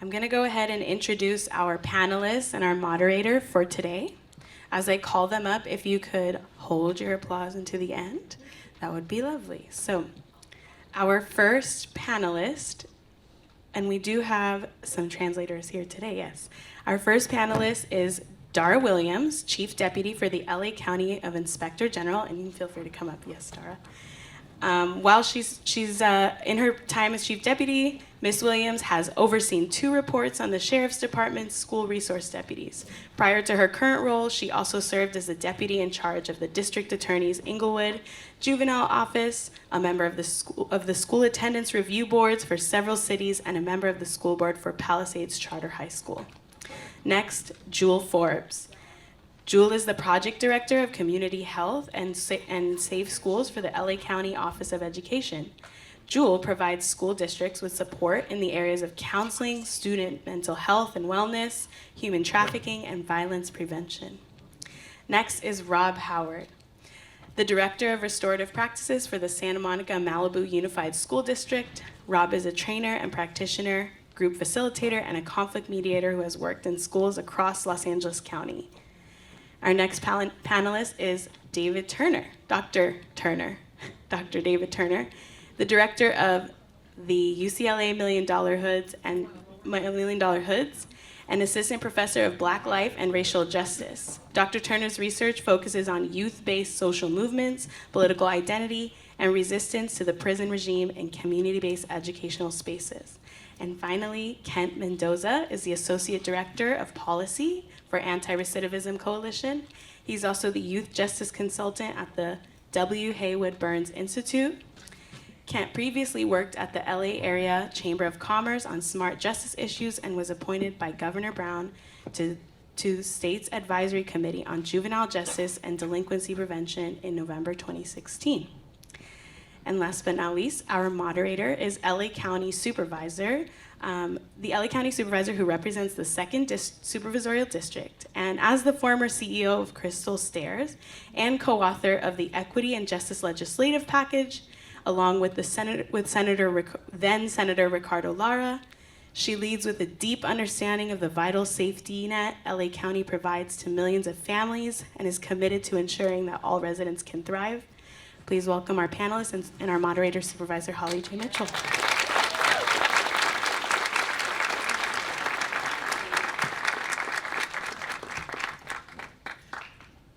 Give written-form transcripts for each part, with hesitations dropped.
I'm going to go ahead and introduce our panelists and our moderator for today. As I call them up, if you could hold your applause until the end, that would be lovely. So, our first panelist, and we do have some translators here today, yes. Our first panelist is Dara Williams, Chief Deputy for the LA County of Inspector General, and you can feel free to come up, yes, Dara. While she's in her time as Chief Deputy, Ms. Williams has overseen 2 reports on the Sheriff's Department's school resource deputies. Prior to her current role, she also served as the deputy in charge of the District Attorney's Inglewood Juvenile Office, a member of the school attendance review boards for several cities, and a member of the school board for Palisades Charter High School. Next, Jewel Forbes. Jewel is the Project Director of Community Health and Safe Schools for the LA County Office of Education. Jewel provides school districts with support in the areas of counseling, student mental health and wellness, human trafficking, and violence prevention. Next is Rob Howard, the Director of Restorative Practices for the Santa Monica Malibu Unified School District. Rob is a trainer and practitioner, group facilitator, and a conflict mediator who has worked in schools across Los Angeles County. Our next panelist is David Turner, Dr. David Turner, the director of the UCLA Million Dollar Hoods and assistant professor of Black Life and Racial Justice. Dr. Turner's research focuses on youth-based social movements, political identity, and resistance to the prison regime in community-based educational spaces. And finally, Kent Mendoza is the associate director of policy for Anti-Recidivism Coalition. He's also the youth justice consultant at the W. Haywood Burns Institute. Kent previously worked at the LA Area Chamber of Commerce on smart justice issues and was appointed by Governor Brown to the state's advisory committee on juvenile justice and delinquency prevention in November 2016. And last but not least, our moderator is LA County Supervisor, the LA County Supervisor who represents the 2nd Supervisorial District. And as the former CEO of Crystal Stairs and co-author of the Equity and Justice Legislative Package, along with then Senator Ricardo Lara, she leads with a deep understanding of the vital safety net LA County provides to millions of families and is committed to ensuring that all residents can thrive. Please welcome our panelists and our moderator, Supervisor Holly J. Mitchell.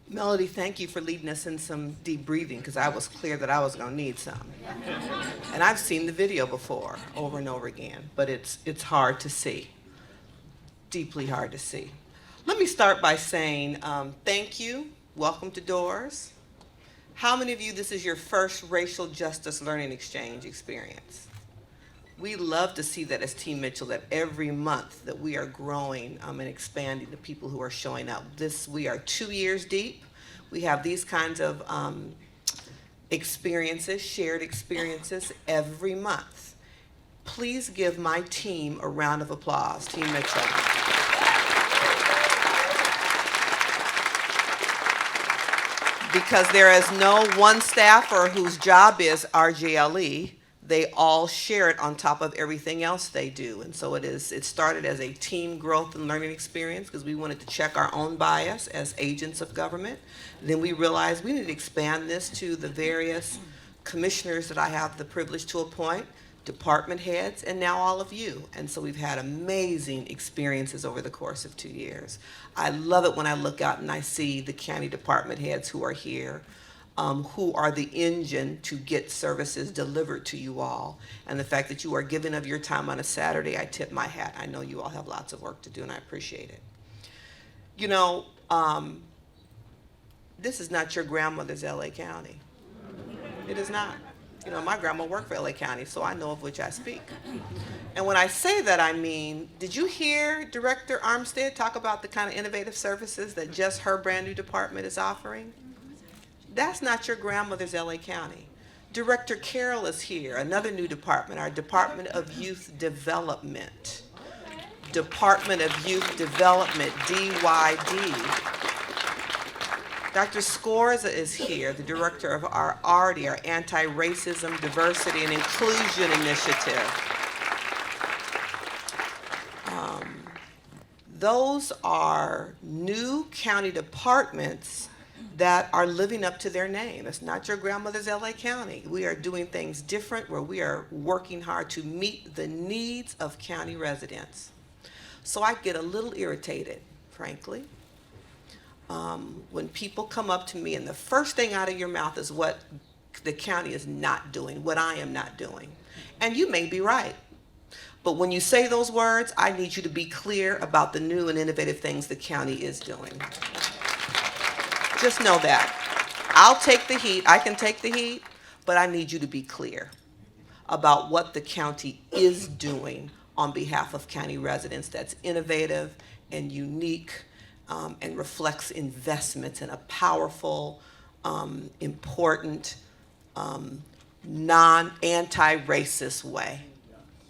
Melody, thank you for leading us in some deep breathing, because I was clear that I was going to need some. And I've seen the video before, over and over again, but it's hard to see, deeply hard to see. Let me start by saying thank you, welcome to D.O.O.R.S. How many of you, this is your first racial justice learning exchange experience? We love to see that as Team Mitchell, that every month that we are growing and expanding the people who are showing up. We are 2 years deep. We have these kinds of experiences, shared experiences every month. Please give my team a round of applause, Team Mitchell. Because there is no one staffer whose job is RJLE. They all share it on top of everything else they do. And so it started as a team growth and learning experience because we wanted to check our own bias as agents of government. Then we realized we need to expand this to the various commissioners that I have the privilege to appoint, department heads, and now all of you. And so we've had amazing experiences over the course of 2 years. I love it when I look out and I see the county department heads who are here, who are the engine to get services delivered to you all. And the fact that you are giving of your time on a Saturday, I tip my hat. I know you all have lots of work to do, and I appreciate it. You know, this is not your grandmother's LA County. It is not. You know, my grandma worked for LA County, so I know of which I speak. And when I say that, I mean, did you hear Director Armstead talk about the kind of innovative services that just her brand new department is offering? That's not your grandmother's LA County. Director Carroll is here, another new department, our Department of Youth Development. Department of Youth Development, DYD. Dr. Scorza is here, the director of our ARDI, our Anti-Racism, Diversity, and Inclusion Initiative. those are new county departments that are living up to their name. It's not your grandmother's LA County. We are doing things different, where we are working hard to meet the needs of county residents. So I get a little irritated, frankly, when people come up to me and the first thing out of your mouth is what the county is not doing, what I am not doing. And you may be right. But when you say those words, I need you to be clear about the new and innovative things the county is doing. Just know that. I'll take the heat. I can take the heat, but I need you to be clear about what the county is doing on behalf of county residents that's innovative and unique, and reflects investments in a powerful, important, anti-racist way.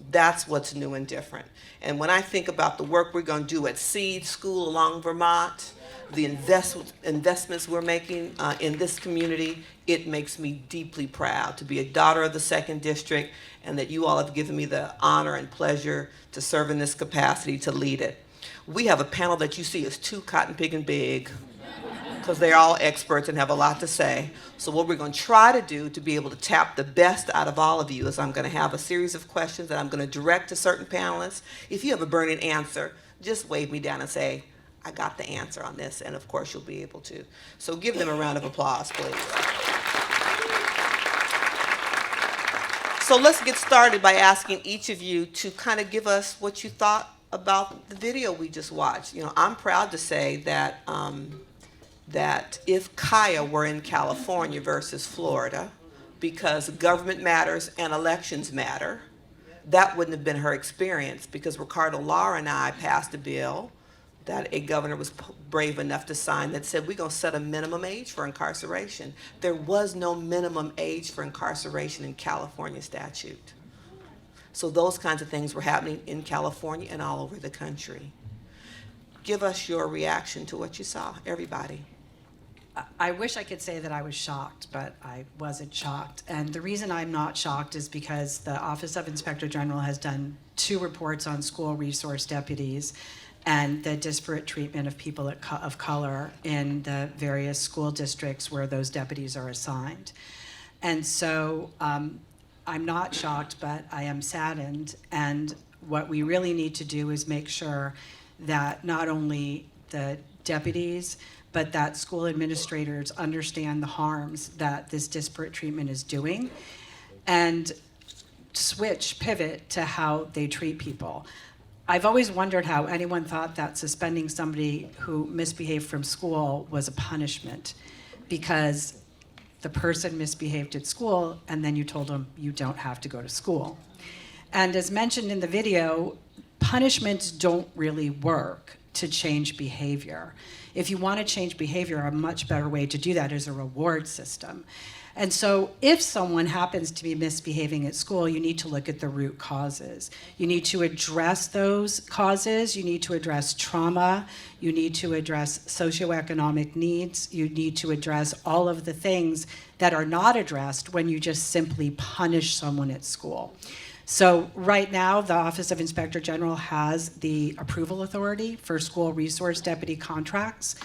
That's what's new and different. And when I think about the work we're going to do at Seed School along Vermont, the investments we're making in this community, it makes me deeply proud to be a daughter of the 2nd District, and that you all have given me the honor and pleasure to serve in this capacity, to lead it. We have a panel that you see is too cotton picking big, because they're all experts and have a lot to say. So what we're going to try to do to be able to tap the best out of all of you is I'm going to have a series of questions that I'm going to direct to certain panelists. If you have a burning answer, just wave me down and say, I got the answer on this, and of course you'll be able to. So give them a round of applause, please. So let's get started by asking each of you to kind of give us what you thought about the video we just watched. You know, I'm proud to say that that if Kaya were in California versus Florida, because government matters and elections matter, that wouldn't have been her experience, because Ricardo Lara and I passed a bill that a governor was brave enough to sign that said we're going to set a minimum age for incarceration. There was no minimum age for incarceration in California statute. So those kinds of things were happening in California and all over the country. Give us your reaction to what you saw, everybody. I wish I could say that I was shocked, but I wasn't shocked. And the reason I'm not shocked is because the Office of Inspector General has done 2 reports on school resource deputies and the disparate treatment of people of color in the various school districts where those deputies are assigned. And so I'm not shocked, but I am saddened. And what we really need to do is make sure that not only the deputies, but that school administrators understand the harms that this disparate treatment is doing, and pivot to how they treat people. I've always wondered how anyone thought that suspending somebody who misbehaved from school was a punishment, because the person misbehaved at school and then you told them you don't have to go to school. And as mentioned in the video, punishments don't really work to change behavior. If you want to change behavior, a much better way to do that is a reward system. And so if someone happens to be misbehaving at school, you need to look at the root causes. You need to address those causes. You need to address trauma. You need to address socioeconomic needs. You need to address all of the things that are not addressed when you just simply punish someone at school. So right now, the Office of Inspector General has the approval authority for school resource deputy contracts.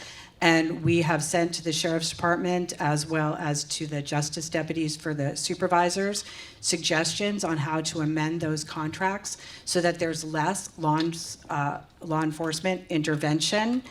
And we have sent to the Sheriff's Department, as well as to the Justice deputies for the supervisors, suggestions on how to amend those contracts so that there's less law enforcement intervention,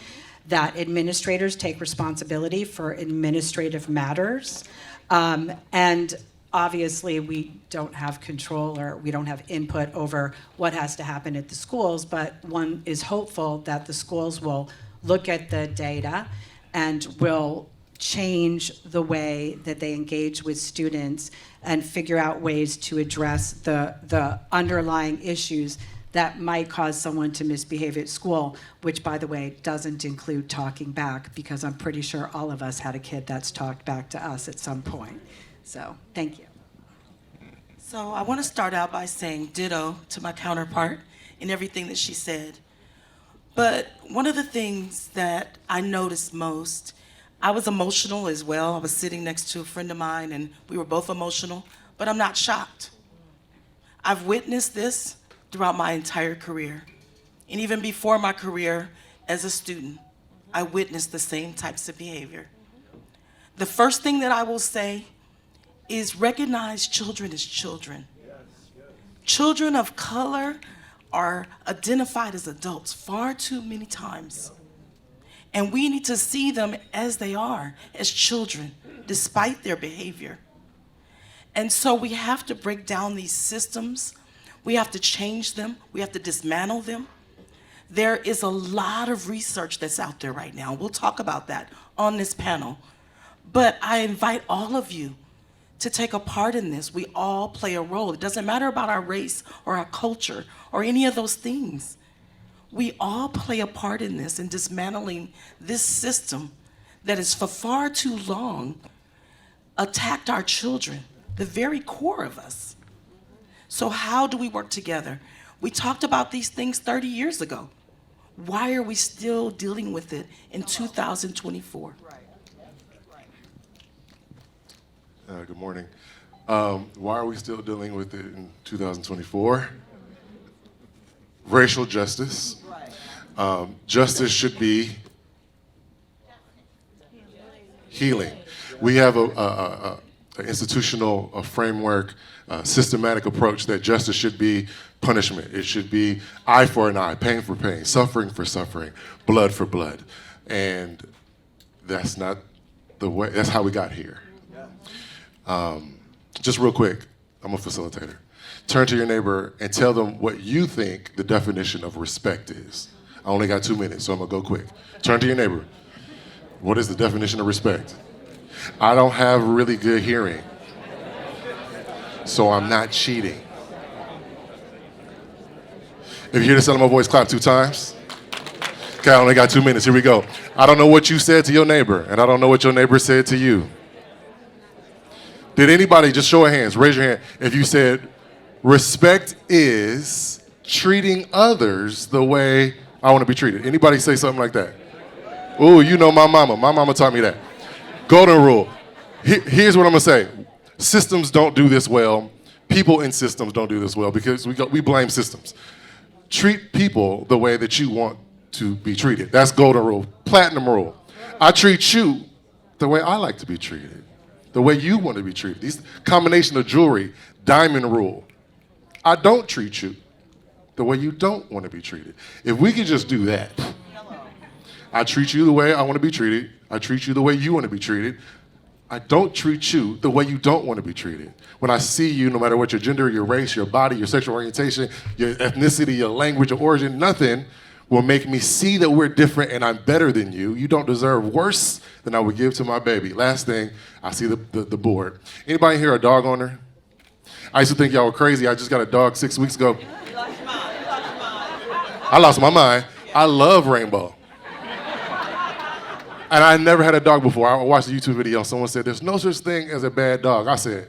that administrators take responsibility for administrative matters, and obviously, we don't have control, or we don't have input over what has to happen at the schools, but one is hopeful that the schools will look at the data and will change the way that they engage with students and figure out ways to address the underlying issues that might cause someone to misbehave at school, which, by the way, doesn't include talking back, because I'm pretty sure all of us had a kid that's talked back to us at some point. So, thank you. So I want to start out by saying ditto to my counterpart in everything that she said. But one of the things that I noticed most, I was emotional as well. I was sitting next to a friend of mine and we were both emotional, but I'm not shocked. I've witnessed this throughout my entire career. And even before my career as a student, I witnessed the same types of behavior. The first thing that I will say is recognize children as children. Children of color are identified as adults far too many times. And we need to see them as they are, as children, despite their behavior. And so we have to break down these systems. We have to change them. We have to dismantle them. There is a lot of research that's out there right now. We'll talk about that on this panel. But I invite all of you to take a part in this. We all play a role. It doesn't matter about our race or our culture or any of those things. We all play a part in this, in dismantling this system that has for far too long attacked our children, the very core of us. So how do we work together? We talked about these things 30 years ago. Why are we still dealing with it in 2024? Good morning. Why are we still dealing with it in 2024? Racial justice. Justice should be healing. We have an institutional framework, systematic approach that justice should be punishment. It should be eye for an eye, pain for pain, suffering for suffering, blood for blood. And that's not the way, that's how we got here. Just real quick, I'm a facilitator. Turn to your neighbor and tell them what you think the definition of respect is. I only got 2 minutes, so I'm gonna go quick. Turn to your neighbor. What is the definition of respect? I don't have really good hearing, so I'm not cheating. If you hear the sound of my voice, clap 2 times. Okay, I only got 2 minutes, here we go. I don't know what you said to your neighbor, and I don't know what your neighbor said to you. Did anybody, just show of hands, raise your hand, if you said, respect is treating others the way I want to be treated. Anybody say something like that? Oh, you know my mama. My mama taught me that. Golden rule. Here's what I'm going to say. Systems don't do this well. People in systems don't do this well because we blame systems. Treat people the way that you want to be treated. That's golden rule. Platinum rule. I treat you the way I like to be treated. The way you want to be treated. These combination of jewelry, diamond rule. I don't treat you the way you don't want to be treated. If we could just do that, I treat you the way I want to be treated. I treat you the way you want to be treated. I don't treat you the way you don't want to be treated. When I see you, no matter what your gender, your race, your body, your sexual orientation, your ethnicity, your language, your origin, nothing will make me see that we're different and I'm better than you. You don't deserve worse than I would give to my baby. Last thing, I see the board. Anybody here a dog owner? I used to think y'all were crazy. I just got a dog 6 weeks ago. I lost my mind. I love Rainbow. And I never had a dog before. I watched a YouTube video. Someone said, there's no such thing as a bad dog. I said,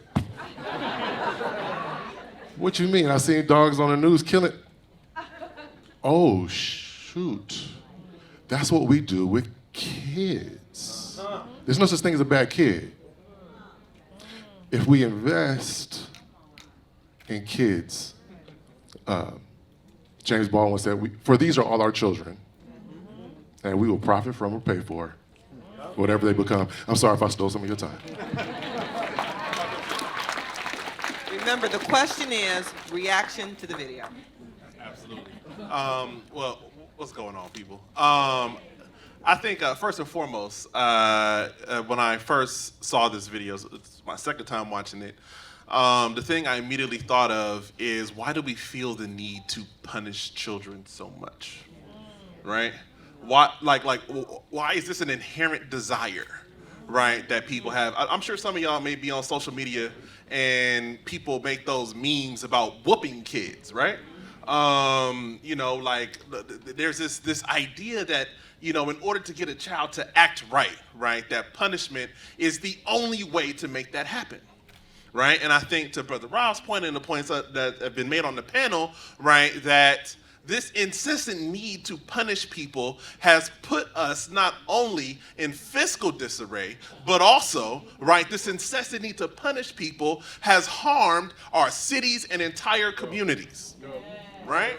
what you mean? I seen dogs on the news killing. Oh, shoot. That's what we do with kids. There's no such thing as a bad kid. If we invest in kids, James Baldwin said, for these are all our children, and we will profit from or pay for whatever they become. I'm sorry if I stole some of your time. Remember, the question is reaction to the video. Absolutely. Well, what's going on, people? I think first and foremost, when I first saw this video, it's my second time watching it, the thing I immediately thought of is, why do we feel the need to punish children so much, right? Why, why is this an inherent desire, right, that people have? I'm sure some of y'all may be on social media and people make those memes about whooping kids, right? You know, like there's this idea that, you know, in order to get a child to act right, that punishment is the only way to make that happen, right? And I think to Brother Rob's point and the points that have been made on the panel, right, that this incessant need to punish people has put us not only in fiscal disarray, but also, right, this incessant need to punish people has harmed our cities and entire communities, right?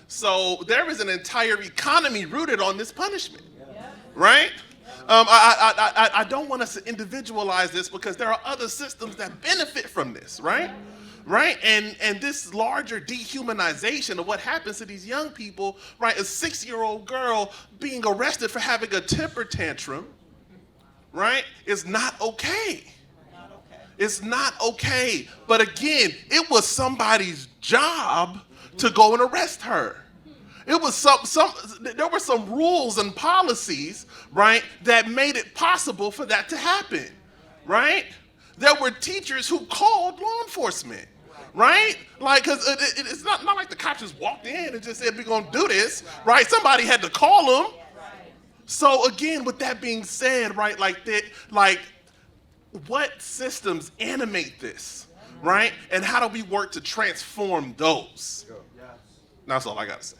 So there is an entire economy rooted on this punishment, right? I don't want us to individualize this because there are other systems that benefit from this, right? Right? And this larger dehumanization of what happens to these young people, right? A 6-year-old girl being arrested for having a temper tantrum, right, is not okay. It's not okay. But again, it was somebody's job to go and arrest her. It was there were some rules and policies, right, that made it possible for that to happen, right? There were teachers who called law enforcement, right? Like, because it's not like the cops just walked in and just said, we're going to do this, right? Somebody had to call them. So again, with that being said, right, like what systems animate this, right? And how do we work to transform those? That's all I got to say.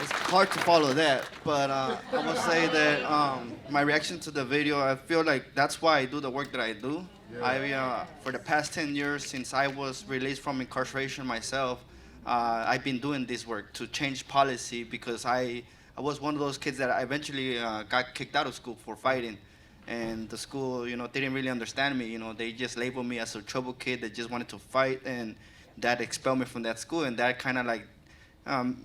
It's hard to follow that, but I will say that my reaction to the video, I feel like that's why I do the work that I do. For the past 10 years, since I was released from incarceration myself, I've been doing this work to change policy because I was one of those kids that eventually got kicked out of school for fighting. And the school, didn't really understand me. They just labeled me as a trouble kid that just wanted to fight, and that expelled me from that school. And that kind of like,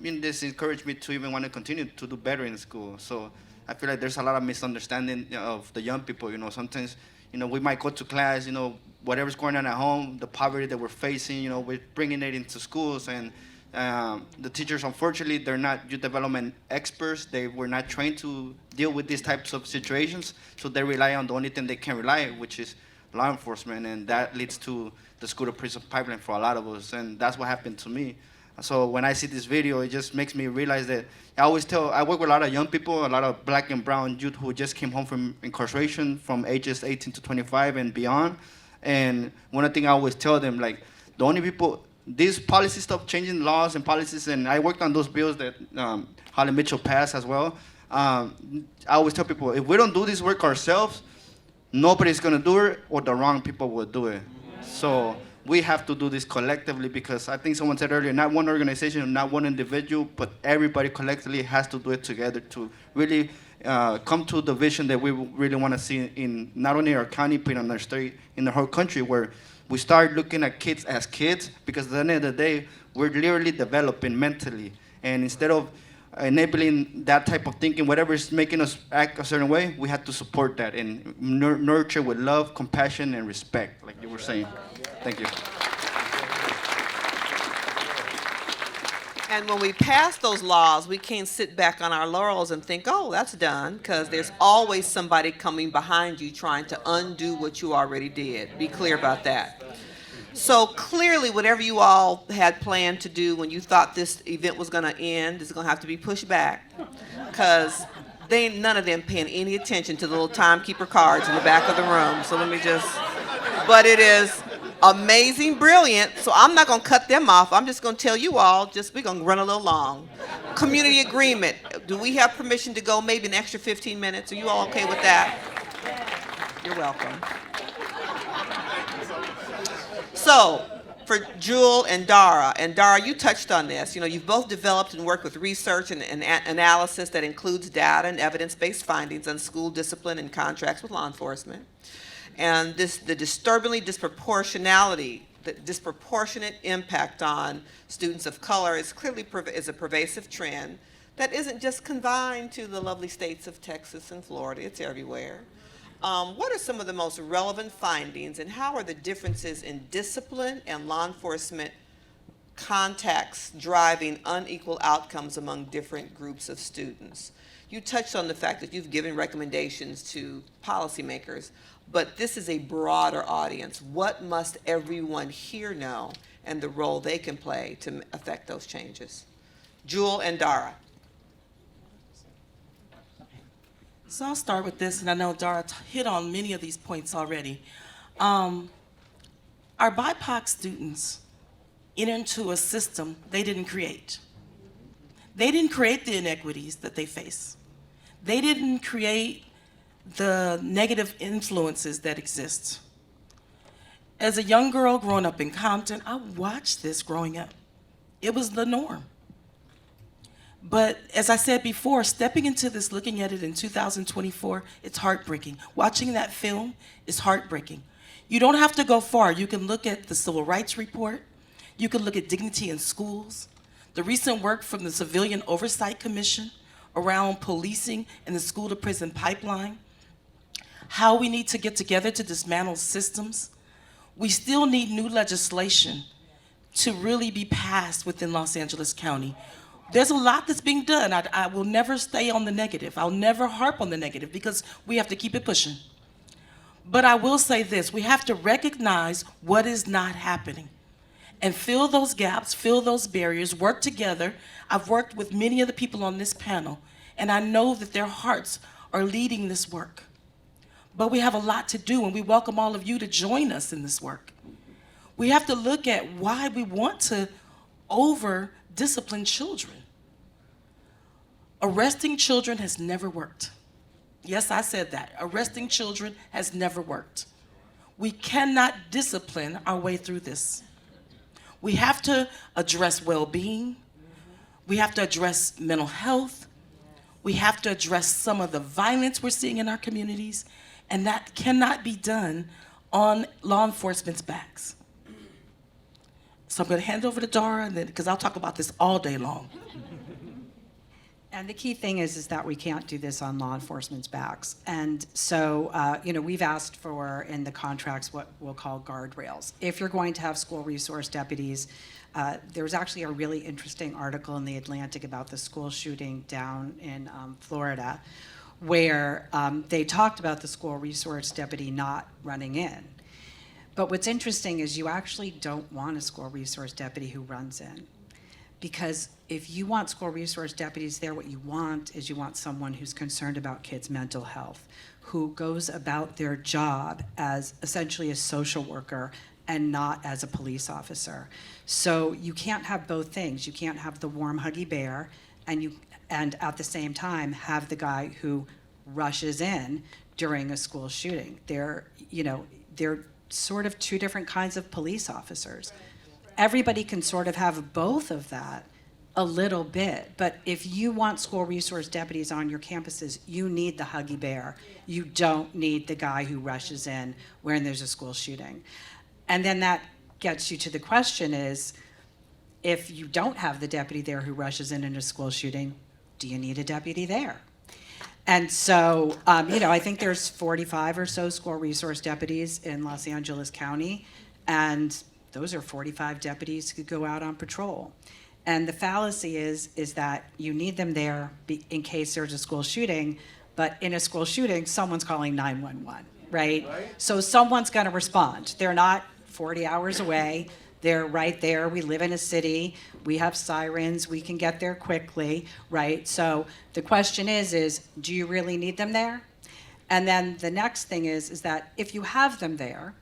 this encouraged me to even want to continue to do better in school. So I feel like there's a lot of misunderstanding of the young people. Sometimes, we might go to class, whatever's going on at home, the poverty that we're facing, we're bringing it into schools. And the teachers, unfortunately, they're not youth development experts. They were not trained to deal with these types of situations. So they rely on the only thing they can rely on, which is law enforcement. And that leads to the school to prison pipeline for a lot of us. And that's what happened to me. So when I see this video, it just makes me realize that I work with a lot of young people, a lot of black and brown youth who just came home from incarceration from ages 18 to 25 and beyond. And one of the things I always tell them, like, the only people, this policy stuff, changing laws and policies, and I worked on those bills that Holly Mitchell passed as well. I always tell people, if we don't do this work ourselves, nobody's gonna do it, or the wrong people will do it. So we have to do this collectively, because I think someone said earlier, not one organization, not one individual, but everybody collectively has to do it together to really come to the vision that we really want to see in not only our county, but in our state, in the whole country, where we start looking at kids as kids, because at the end of the day, we're literally developing mentally. And instead of enabling that type of thinking, whatever is making us act a certain way, we have to support that and nurture with love, compassion, and respect, like you were saying. Thank you. And when we pass those laws, we can't sit back on our laurels and think, oh, that's done, because there's always somebody coming behind you trying to undo what you already did. Be clear about that. So clearly, whatever you all had planned to do when you thought this event was going to end is going to have to be pushed back, because they ain't none of them paying any attention to the little timekeeper cards in the back of the room. So but it is amazing, brilliant. So I'm not going to cut them off. I'm just going to tell you all, we're going to run a little long. Community agreement. Do we have permission to go maybe an extra 15 minutes? Are you all okay with that? You're welcome. So, for Jewel and Dara, you touched on this. You've both developed and worked with research and analysis that includes data and evidence-based findings on school discipline and contracts with law enforcement. And the disturbingly disproportionate impact on students of color is clearly is a pervasive trend that isn't just confined to the lovely states of Texas and Florida. It's everywhere. What are some of the most relevant findings, and how are the differences in discipline and law enforcement contacts driving unequal outcomes among different groups of students? You touched on the fact that you've given recommendations to policymakers, but this is a broader audience. What must everyone here know, and the role they can play to affect those changes? Jewel and Dara. So I'll start with this, and I know Dara hit on many of these points already. Our BIPOC students enter into a system they didn't create. They didn't create the inequities that they face. They didn't create the negative influences that exist. As a young girl growing up in Compton, I watched this growing up. It was the norm. But as I said before, stepping into this, looking at it in 2024, it's heartbreaking. Watching that film is heartbreaking. You don't have to go far. You can look at the Civil Rights Report. You can look at dignity in schools, the recent work from the Civilian Oversight Commission around policing and the school-to-prison pipeline, how we need to get together to dismantle systems. We still need new legislation to really be passed within Los Angeles County. There's a lot that's being done. I will never stay on the negative. I'll never harp on the negative because we have to keep it pushing. But I will say this, we have to recognize what is not happening and fill those gaps, fill those barriers, work together. I've worked with many of the people on this panel, and I know that their hearts are leading this work. But we have a lot to do, and we welcome all of you to join us in this work. We have to look at why we want to over-discipline children. Arresting children has never worked. Yes, I said that. Arresting children has never worked. We cannot discipline our way through this. We have to address well-being. We have to address mental health. We have to address some of the violence we're seeing in our communities, and that cannot be done on law enforcement's backs. So I'm going to hand it over to Dara, because I'll talk about this all day long. And the key thing is that we can't do this on law enforcement's backs. And so, we've asked for in the contracts what we'll call guardrails. If you're going to have school resource deputies, there was actually a really interesting article in The Atlantic about the school shooting down in Florida, where they talked about the school resource deputy not running in. But what's interesting is you actually don't want a school resource deputy who runs in. Because if you want school resource deputies there, what you want is you want someone who's concerned about kids' mental health, who goes about their job as essentially a social worker and not as a police officer. So you can't have both things. You can't have the warm, huggy bear and at the same time have the guy who rushes in during a school shooting. They're sort of two different kinds of police officers. Everybody can sort of have both of that a little bit, but if you want school resource deputies on your campuses, you need the huggy bear. You don't need the guy who rushes in when there's a school shooting. And then that gets you to the question is, if you don't have the deputy there who rushes in a school shooting, do you need a deputy there? And so, I think there's 45 or so school resource deputies in Los Angeles County, and those are 45 deputies who go out on patrol. And the fallacy is that you need them there in case there's a school shooting, but in a school shooting, someone's calling 911, right? So someone's gonna respond. They're not 40 hours away. They're right there. We live in a city. We have sirens. We can get there quickly, right? So the question is do you really need them there? And then the next thing is that if you have them there,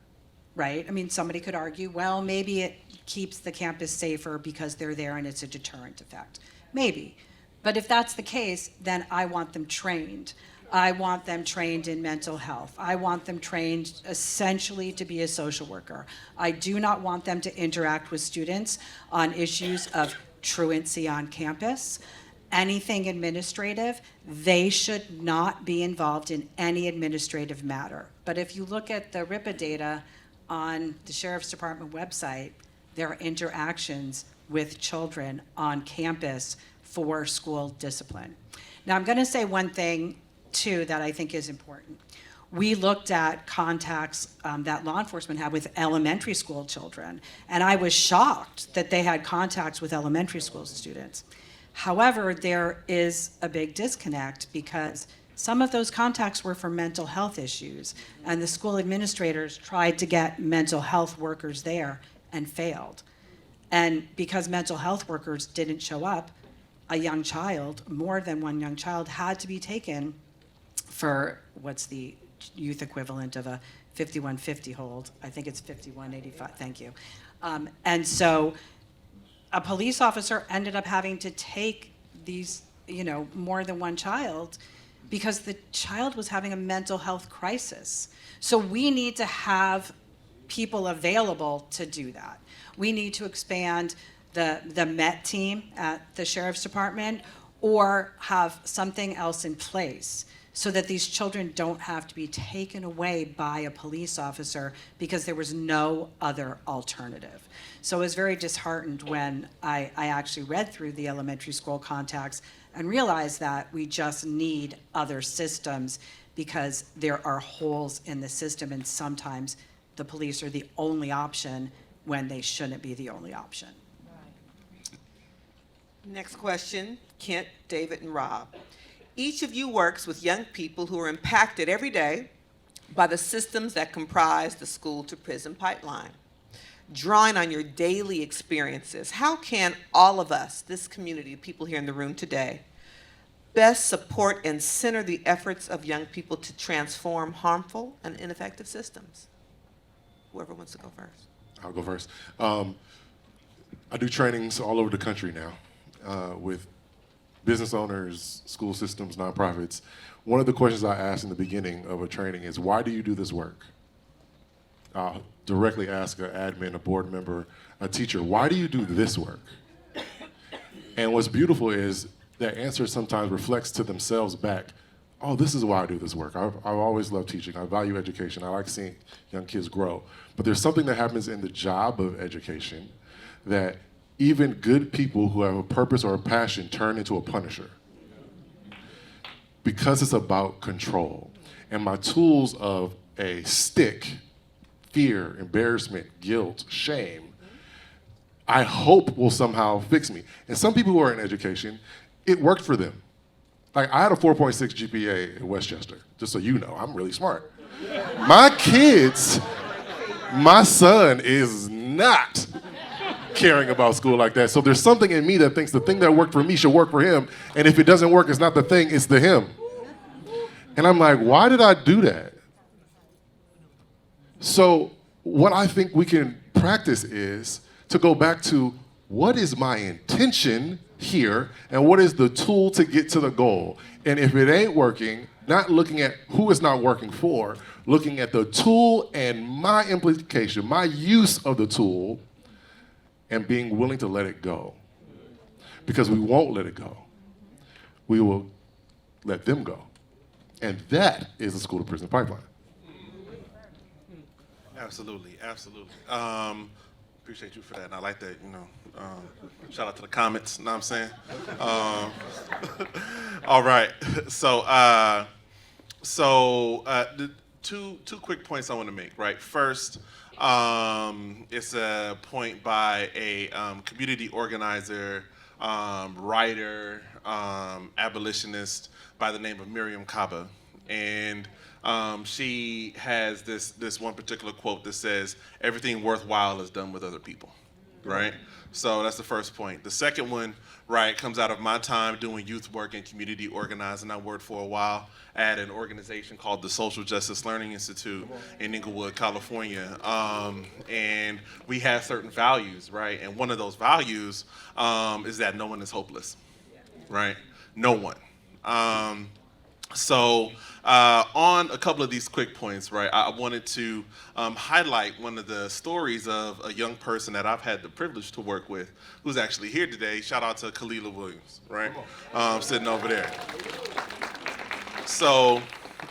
right? I mean, somebody could argue, well, maybe it keeps the campus safer because they're there and it's a deterrent effect. Maybe. But if that's the case, then I want them trained. I want them trained in mental health. I want them trained essentially to be a social worker. I do not want them to interact with students on issues of truancy on campus. Anything administrative, they should not be involved in any administrative matter. But if you look at the RIPA data on the Sheriff's Department website, there are interactions with children on campus for school discipline. Now, I'm going to say one thing, too, that I think is important. We looked at contacts that law enforcement had with elementary school children, and I was shocked that they had contacts with elementary school students. However, there is a big disconnect because some of those contacts were for mental health issues, and the school administrators tried to get mental health workers there and failed. And because mental health workers didn't show up, a young child, more than one young child, had to be taken for what's the youth equivalent of a 5150 hold. I think it's 5185, thank you. And so a police officer ended up having to take these, more than one child because the child was having a mental health crisis. So we need to have people available to do that. We need to expand the MET team at the Sheriff's Department, or have something else in place so that these children don't have to be taken away by a police officer because there was no other alternative. So I was very disheartened when I actually read through the elementary school contacts and realized that we just need other systems because there are holes in the system, and sometimes the police are the only option when they shouldn't be the only option. Next question, Kent, David, and Rob. Each of you works with young people who are impacted every day by the systems that comprise the school-to-prison pipeline. Drawing on your daily experiences, how can all of us, this community, people here in the room today, best support and center the efforts of young people to transform harmful and ineffective systems? Whoever wants to go first. I'll go first. I do trainings all over the country now with business owners, school systems, nonprofits. One of the questions I ask in the beginning of a training is, why do you do this work? I'll directly ask an admin, a board member, a teacher, why do you do this work? And what's beautiful is that answer sometimes reflects to themselves back, oh, this is why I do this work. I've always loved teaching. I value education. I like seeing young kids grow. But there's something that happens in the job of education that even good people who have a purpose or a passion turn into a punisher. Because it's about control. And my tools of a stick, fear, embarrassment, guilt, shame, I hope will somehow fix me. And some people who are in education, it worked for them. Like, I had a 4.6 GPA in Westchester, just so you know, I'm really smart. My kids, my son is not caring about school like that. So there's something in me that thinks the thing that worked for me should work for him, and if it doesn't work, it's not the thing, it's the him. And I'm like, why did I do that? So what I think we can practice is to go back to, what is my intention here, and what is the tool to get to the goal? And if it ain't working, not looking at who it's not working for, looking at the tool and my implication, my use of the tool, and being willing to let it go. Because we won't let it go. We will let them go. And that is the school to prison pipeline. Absolutely, absolutely. Appreciate you for that, and I like that, shout out to the comments, know what I'm saying? All right, the two quick points I want to make, right? First, it's a point by a community organizer, writer, abolitionist by the name of Miriam Kaba. And she has this one particular quote that says, everything worthwhile is done with other people, right? So that's the first point. The second one, right, comes out of my time doing youth work and community organizing. I worked for a while at an organization called the Social Justice Learning Institute in Inglewood, California. And we have certain values, right? And one of those values is that no one is hopeless, right? No one. On a couple of these quick points, right, I wanted to highlight one of the stories of a young person that I've had the privilege to work with, who's actually here today. Shout out to Dara Williams, right, sitting over there. So,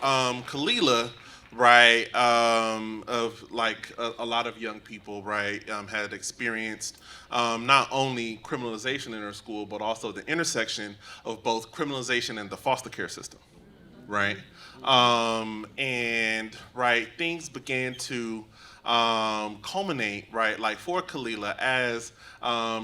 Kalila, right, of like a lot of young people, right, had experienced not only criminalization in her school, but also the intersection of both criminalization and the foster care system. Right, and right, things began to culminate, right, like for Kalila as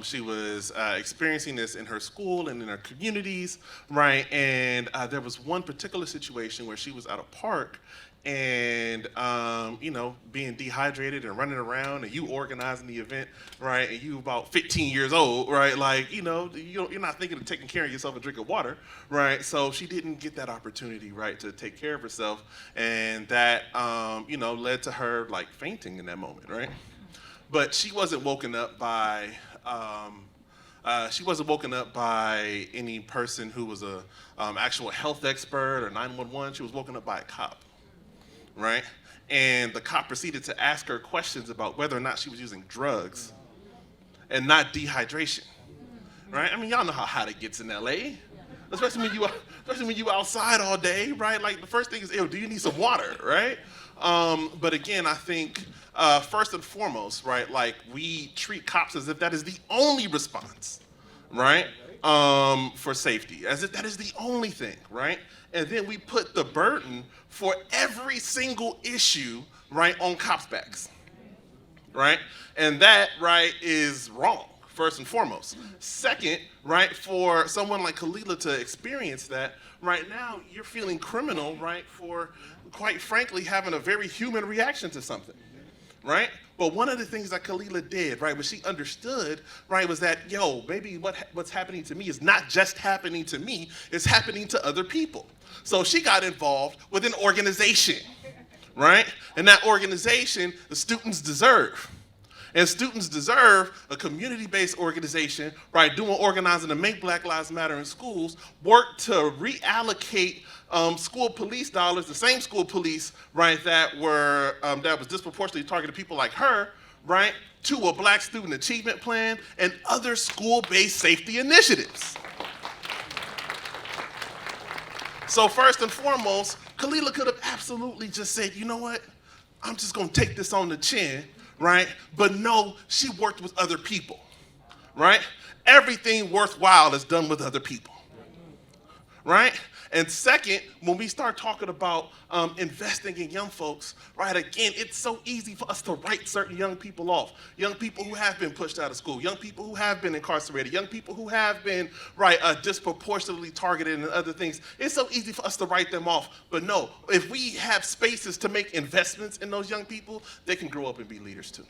she was experiencing this in her school and in her communities, right, and there was one particular situation where she was at a park and being dehydrated and running around, and you organizing the event, right, and you about 15 years old, right, like, you're not thinking of taking care of yourself and drinking water, right, so she didn't get that opportunity, right, to take care of herself, and that, led to her, like, fainting in that moment, right, but she wasn't woken up by, any person who was a actual health expert or 911. She was woken up by a cop. Right? And the cop proceeded to ask her questions about whether or not she was using drugs. and not dehydration, right? I mean, y'all know how hot it gets in LA, especially when you outside all day, right? Like the first thing is, ew, do you need some water, right? But again, I think first and foremost, right, like we treat cops as if that is the only response, right, for safety, as if that is the only thing, right? And then we put the burden for every single issue, right, on cops' backs, right? And that, right, is wrong, first and foremost. Second, right, for someone like Kalila to experience that, right now you're feeling criminal, right, for, quite frankly, having a very human reaction to something, right? But one of the things that Kalila did, right, what she understood, right, was that, yo, maybe what's happening to me is not just happening to me, it's happening to other people. So she got involved with an organization, right? And that organization, the Students Deserve. And Students Deserve, a community-based organization, right, doing organizing to make Black Lives Matter in schools, work to reallocate school police dollars, the same school police, right, that was disproportionately targeted people like her, right, to a Black Student Achievement Plan and other school-based safety initiatives. So first and foremost, Kalila could have absolutely just said, you know what, I'm just gonna take this on the chin, right? But no, she worked with other people, right? Everything worthwhile is done with other people, right? And second, when we start talking about investing in young folks, right, again, it's so easy for us to write certain young people off. Young people who have been pushed out of school, young people who have been incarcerated, young people who have been, right, disproportionately targeted and other things. It's so easy for us to write them off. But no, if we have spaces to make investments in those young people, they can grow up and be leaders too.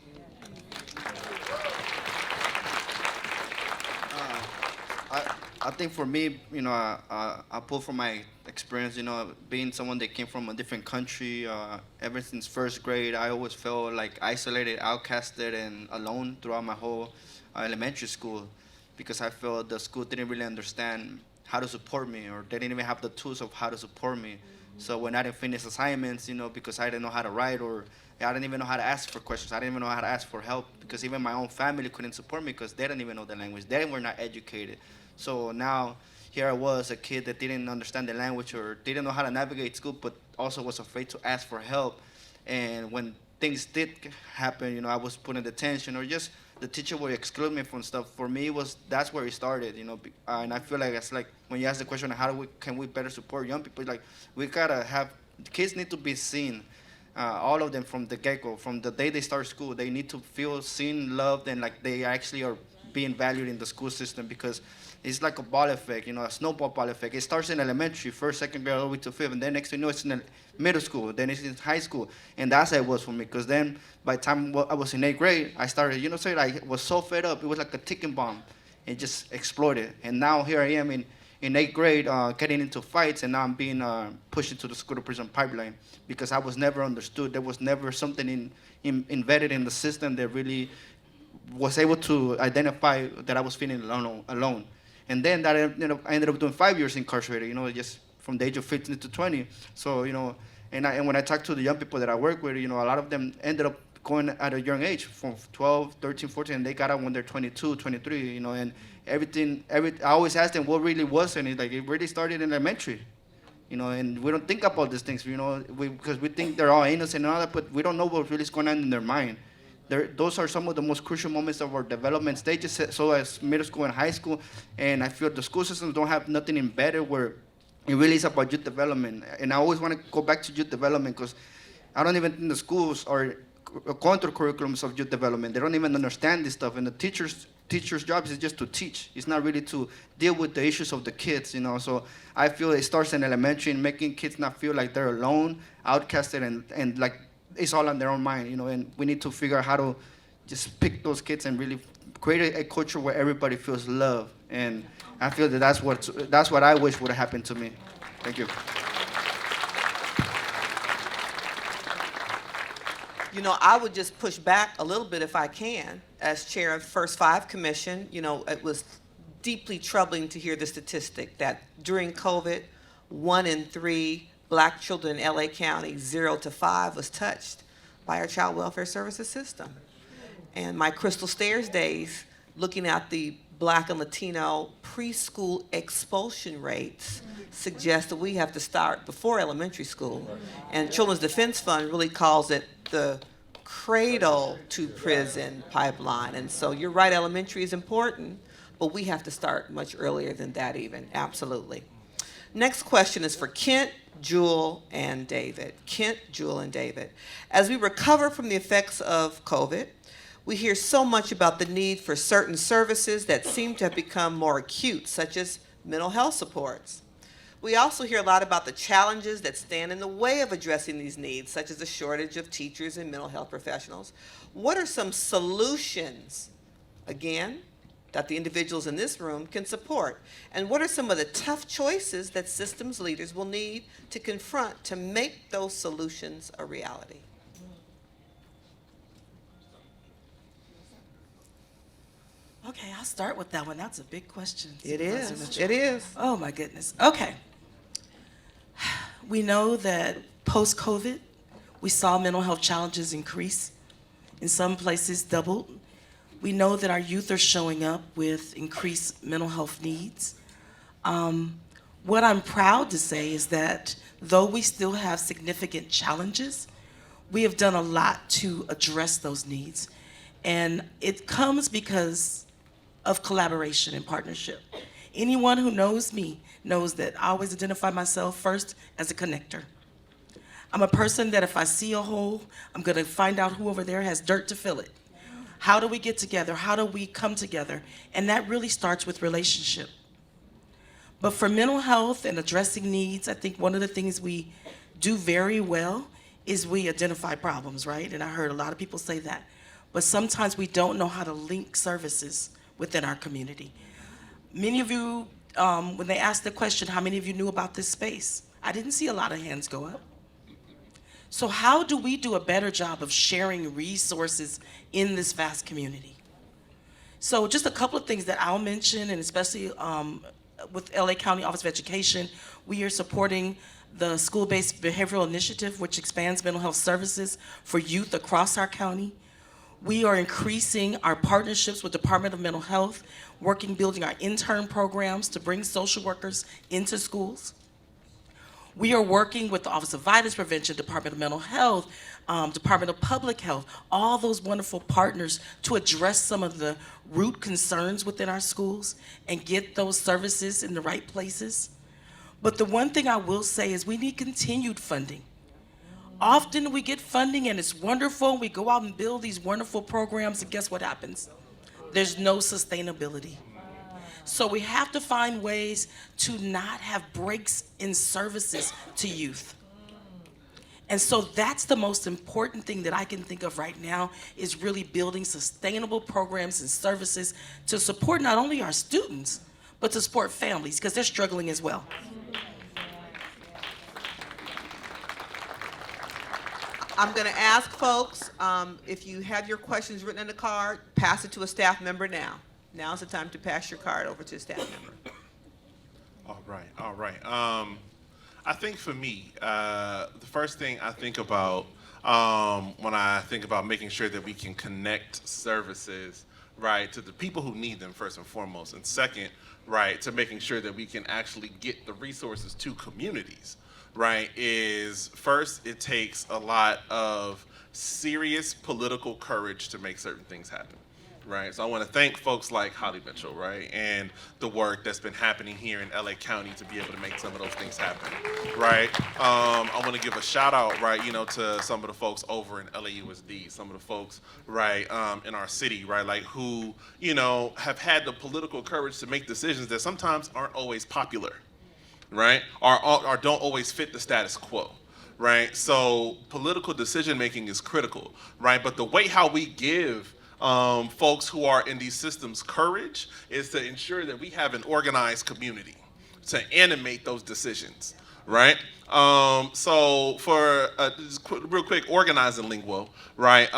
I think for me, you know, I pull from my experience, you know, being someone that came from a different country. Ever since first grade, I always felt like isolated, outcasted, and alone throughout my whole elementary school, because I felt the school didn't really understand how to support me, or they didn't even have the tools of how to support me. So when I didn't finish assignments, you know, because I didn't know how to write, or I didn't even know how to ask for questions. I didn't even know how to ask for help, because even my own family couldn't support me because they didn't even know the language. They were not educated. So now here I was, a kid that didn't understand the language or didn't know how to navigate school, but also was afraid to ask for help. And when things did happen, you know, I was put in detention, or just the teacher would exclude me from stuff. For me, that's where it started, you know. And I feel like it's like when you ask the question, can we better support young people? Like, we gotta have, kids need to be seen. All of them from the get-go, from the day they start school, they need to feel seen, loved, and like they actually are being valued in the school system, because it's like a ball effect, you know, a snowball ball effect. It starts in elementary, first, second grade, all the way to fifth, and then next thing you know, it's in middle school, then it's in high school. And that's how it was for me, because then by the time I was in 8th grade, I started, you know, I was so fed up. It was like a ticking bomb. It just exploded. And now here I am in 8th grade, getting into fights, and now I'm being pushed into the school to prison pipeline, because I was never understood. There was never something embedded in the system that really was able to identify that I was feeling alone. And then that, you know, I ended up doing 5 years incarcerated, you know, just from the age of 15 to 20. So, you know, and when I talk to the young people that I work with, you know, a lot of them ended up going at a young age, from 12, 13, 14, and they got out when they're 22, 23, you know, and I always ask them what really was, and it's like, it really started in elementary, you know, and we don't think about these things, you know, because we think they're all innocent and all that, but we don't know what really is going on in their mind. Those are some of the most crucial moments of our development stages, so as middle school and high school, and I feel the school systems don't have nothing embedded where it really is about youth development. And I always want to go back to youth development, because I don't even think the schools are contra curriculums of youth development. They don't even understand this stuff, and the teacher's job is just to teach. It's not really to deal with the issues of the kids, you know. So I feel it starts in elementary, and making kids not feel like they're alone, outcasted, and like it's all on their own mind, you know. And we need to figure out how to just pick those kids and really create a culture where everybody feels love. And I feel that that's what I wish would have happened to me. Thank you. You know, I would just push back a little bit if I can. As chair of the First Five Commission, you know, it was deeply troubling to hear the statistic that during COVID, 1 in 3 Black children in LA County, 0 to 5, was touched by our child welfare services system. And my Crystal Stairs days, looking at the Black and Latino preschool expulsion rates suggest that we have to start before elementary school. And Children's Defense Fund really calls it the cradle to prison pipeline. And so you're right, elementary is important, but we have to start much earlier than that even, absolutely. Next question is for Kent, Jewel, and David. Kent, Jewel, and David. As we recover from the effects of COVID, we hear so much about the need for certain services that seem to have become more acute, such as mental health supports. We also hear a lot about the challenges that stand in the way of addressing these needs, such as the shortage of teachers and mental health professionals. What are some solutions, again, that the individuals in this room can support? And what are some of the tough choices that systems leaders will need to confront to make those solutions a reality? Okay, I'll start with that one. That's a big question. It Supervisor is. Mitchell. It is. Oh my goodness. Okay. We know that post-COVID, we saw mental health challenges increase. In some places, doubled. We know that our youth are showing up with increased mental health needs. What I'm proud to say is that though we still have significant challenges, we have done a lot to address those needs. And it comes because of collaboration and partnership. Anyone who knows me knows that I always identify myself first as a connector. I'm a person that if I see a hole, I'm gonna find out who over there has dirt to fill it. How do we get together? How do we come together? And that really starts with relationship. But for mental health and addressing needs, I think one of the things we do very well is we identify problems, right? And I heard a lot of people say that. But sometimes we don't know how to link services within our community. Many of you, when they asked the question, how many of you knew about this space? I didn't see a lot of hands go up. So how do we do a better job of sharing resources in this vast community? So just a couple of things that I'll mention, and especially with LA County Office of Education, we are supporting the School-Based Behavioral Initiative, which expands mental health services for youth across our county. We are increasing our partnerships with Department of Mental Health, building our intern programs to bring social workers into schools. We are working with the Office of Violence Prevention, Department of Mental Health, Department of Public Health, all those wonderful partners to address some of the root concerns within our schools and get those services in the right places. But the one thing I will say is we need continued funding. Often we get funding and it's wonderful. We go out and build these wonderful programs, and guess what happens? There's no sustainability. So we have to find ways to not have breaks in services to youth. And so that's the most important thing that I can think of right now, is really building sustainable programs and services to support not only our students, but to support families, because they're struggling as well. I'm going to ask folks, if you have your questions written in a card, pass it to a staff member now. Now's the time to pass your card over to a staff member. All right. I think for me, the first thing I think about when I think about making sure that we can connect services, right, to the people who need them first and foremost, and second, right, to making sure that we can actually get the resources to communities, right, is first, it takes a lot of serious political courage to make certain things happen. Right, so I want to thank folks like Holly Mitchell, right, and the work that's been happening here in LA County to be able to make some of those things happen, right. I want to give a shout out, right, to some of the folks over in LAUSD, some of the folks, right, in our city, right, like who, have had the political courage to make decisions that sometimes aren't always popular, right, or don't always fit the status quo. Right, so political decision making is critical, right, but the way how we give folks who are in these systems courage is to ensure that we have an organized community to animate those decisions, right? So for just real quick organizing lingo, right?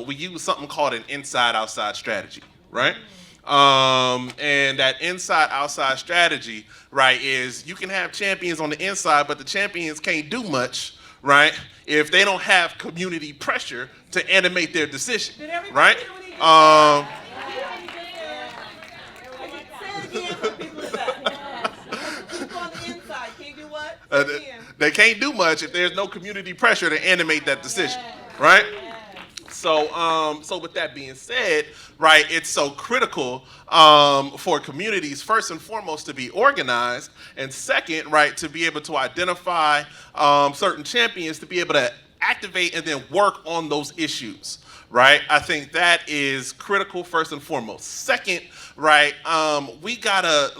We use something called an inside-outside strategy, right? And that inside-outside strategy, right, is you can have champions on the inside, but the champions can't do much, right, if they don't have community pressure to animate their decision, right? They can't do much if there's no community pressure to animate that decision, right? So with that being said, right, it's so critical for communities, first and foremost, to be organized, and second, right, to be able to identify certain champions to be able to activate and then work on those issues, right? I think that is critical first and foremost. Second, right, we gotta,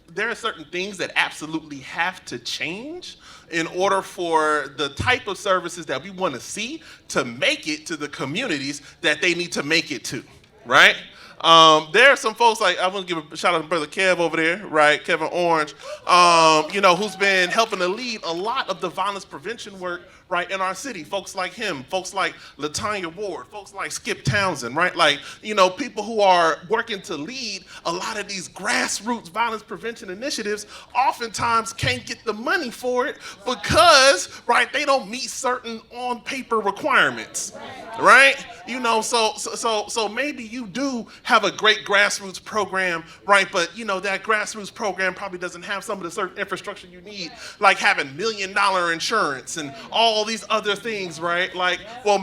there are certain things that absolutely have to change in order for the type of services that we want to see to make it to the communities that they need to make it to, right? There are some folks, like, I want to give a shout out to Brother Kev over there, right? Kevin Orange, who's been helping to lead a lot of the violence prevention work, right, in our city. Folks like him, folks like LaTanya Ward, folks like Skip Townsend, right? People who are working to lead a lot of these grassroots violence prevention initiatives oftentimes can't get the money for it because, right, they don't meet certain on-paper requirements, right? So maybe you do have a great grassroots program, right? But, that grassroots program probably doesn't have some of the certain infrastructure you need, like having $1 million insurance and all these other things, right?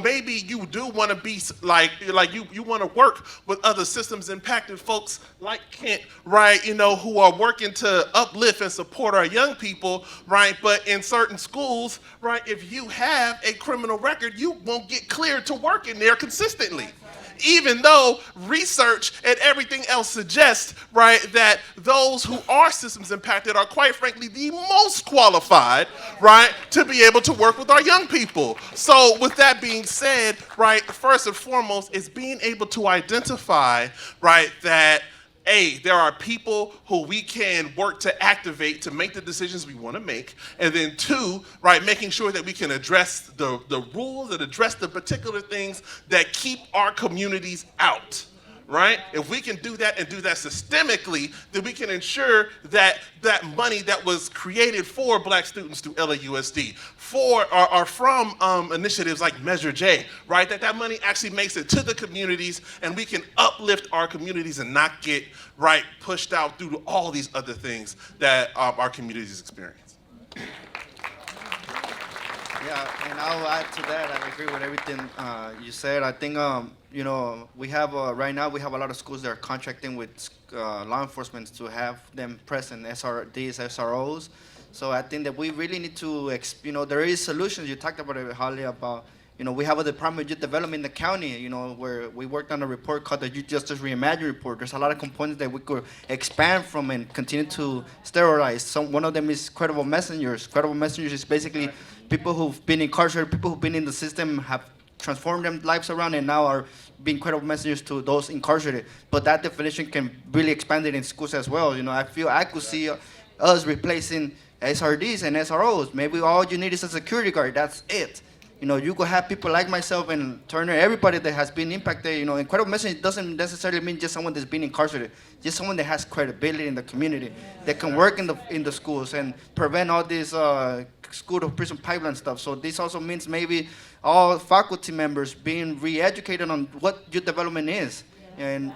Maybe you do want to be you want to work with other systems impacted folks like Kent, right? Who are working to uplift and support our young people, right? But in certain schools, right, if you have a criminal record, you won't get cleared to work in there consistently. Even though research and everything else suggests, right, that those who are systems impacted are quite frankly the most qualified, right, to be able to work with our young people. So with that being said, right, first and foremost is being able to identify, right, that there are people who we can work to activate to make the decisions we want to make. And then two, right, making sure that we can address the rules and address the particular things that keep our communities out. Right? If we can do that and do that systemically, then we can ensure that that money that was created for Black students through LAUSD, from initiatives like Measure J, right? That money actually makes it to the communities, and we can uplift our communities and not get, right, pushed out through all these other things that our communities experience. Yeah, and I'll add to that. I agree with everything you said. I think, we have, right now, we have a lot of schools that are contracting with law enforcement to have them present, SRDs, SROs. So I think that we really need to, there is solutions. You talked about it, Holly, about, we have a Department of Youth Development in the county, where we worked on a report called the Youth Justice Reimagined Report. There's a lot of components that we could expand from and continue to sterilize. One of them is credible messengers. Credible messengers is basically people who've been incarcerated, people who've been in the system, have transformed their lives around, and now are being credible messengers to those incarcerated. But that definition can really expand it in schools as well. I feel I could see us replacing SRDs and SROs. Maybe all you need is a security guard. That's it. You could have people like myself and Turner, everybody that has been impacted. Credible message doesn't necessarily mean just someone that's been incarcerated. Just someone that has credibility in the community, that can work in the schools and prevent all this school to prison pipeline stuff. So this also means maybe all faculty members being re-educated on what youth development is, and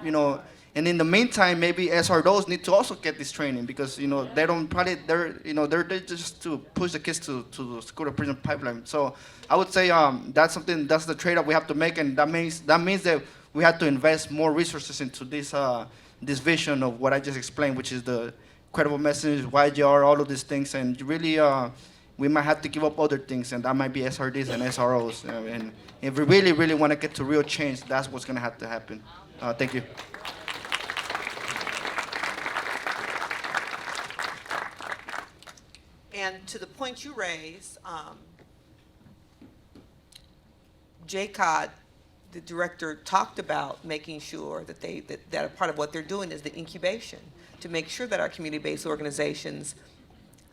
and in the meantime, maybe SROs need to also get this training because they don't probably they're just to push the kids to the school to prison pipeline. So I would say that's the trade-off we have to make, and that means that we have to invest more resources into this vision of what I just explained, which is the credible message, YGR, all of these things, and really we might have to give up other things, and that might be SRDs and SROs. And if we really, really want to get to real change, that's what's going to have to happen. Thank you. And to the point you raised, JCOD, the director, talked about making sure that a part of what they're doing is the incubation to make sure that our community-based organizations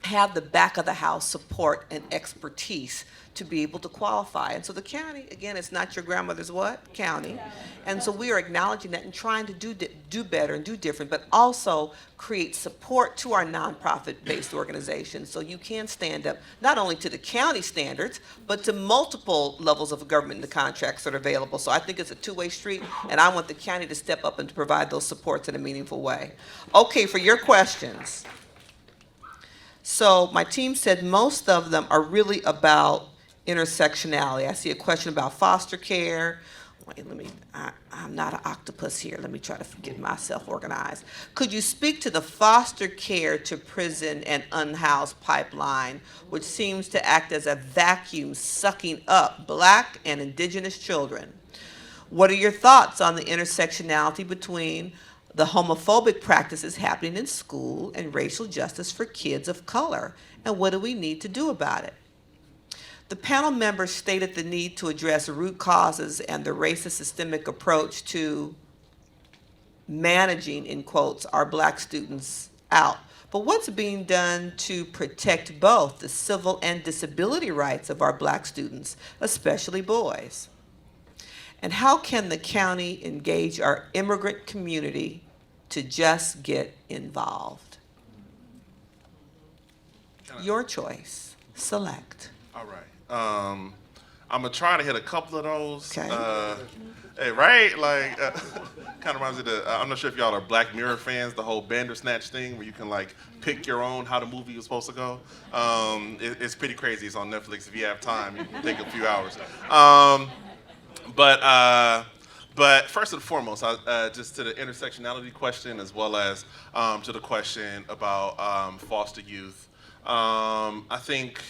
have the back of the house support and expertise to be able to qualify. And so the county, again, it's not your grandmother's what? County. And so we are acknowledging that and trying to do better and do different, but also create support to our nonprofit-based organizations so you can stand up not only to the county standards, but to multiple levels of government and the contracts that are available. So I think it's a two-way street, and I want the county to step up and to provide those supports in a meaningful way. Okay, for your questions. So my team said most of them are really about intersectionality. I see a question about foster care. Wait, I'm not an octopus here. Let me try to get myself organized. Could you speak to the foster care to prison and unhoused pipeline, which seems to act as a vacuum sucking up Black and Indigenous children? What are your thoughts on the intersectionality between the homophobic practices happening in school and racial justice for kids of color? And what do we need to do about it? The panel members stated the need to address root causes and the racist systemic approach to managing, in quotes, our Black students out. But what's being done to protect both the civil and disability rights of our Black students, especially boys? And how can the county engage our immigrant community to just get involved? Your choice. Select. All right. I'm gonna try to hit a couple of those. Okay. Hey, right? Like, kind of reminds me of I'm not sure if y'all are Black Mirror fans, the whole Bandersnatch thing where you can like pick your own how the movie is supposed to go. It's pretty crazy. It's on Netflix. If you have time, you can take a few hours. But first and foremost, just to the intersectionality question as well as to the question about foster youth. I think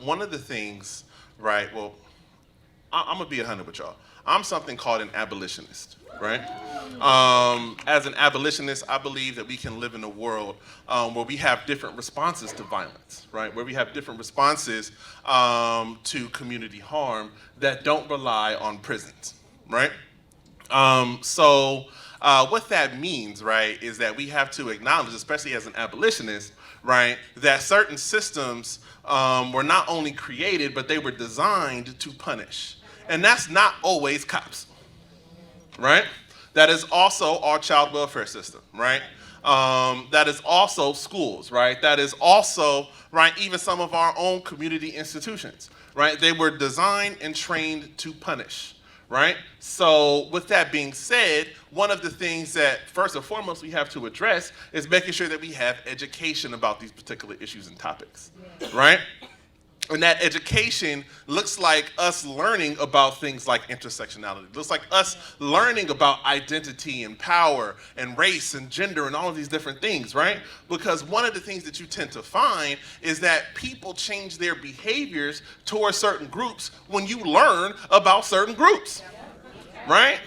one of the things, right, well, I'm gonna be 100 with y'all. I'm something called an abolitionist, right? As an abolitionist, I believe that we can live in a world where we have different responses to violence, right? Where we have different responses to community harm that don't rely on prisons, right? So what that means, right, is that we have to acknowledge, especially as an abolitionist, right, that certain systems were not only created, but they were designed to punish. And that's not always cops, right? That is also our child welfare system, right? That is also schools, right? That is also, right, even some of our own community institutions, right? They were designed and trained to punish, right? So with that being said, one of the things that first and foremost we have to address is making sure that we have education about these particular issues and topics, right? And that education looks like us learning about things like intersectionality. It looks like us learning about identity and power and race and gender and all of these different things, right? Because one of the things that you tend to find is that people change their behaviors towards certain groups when you learn about certain groups, right?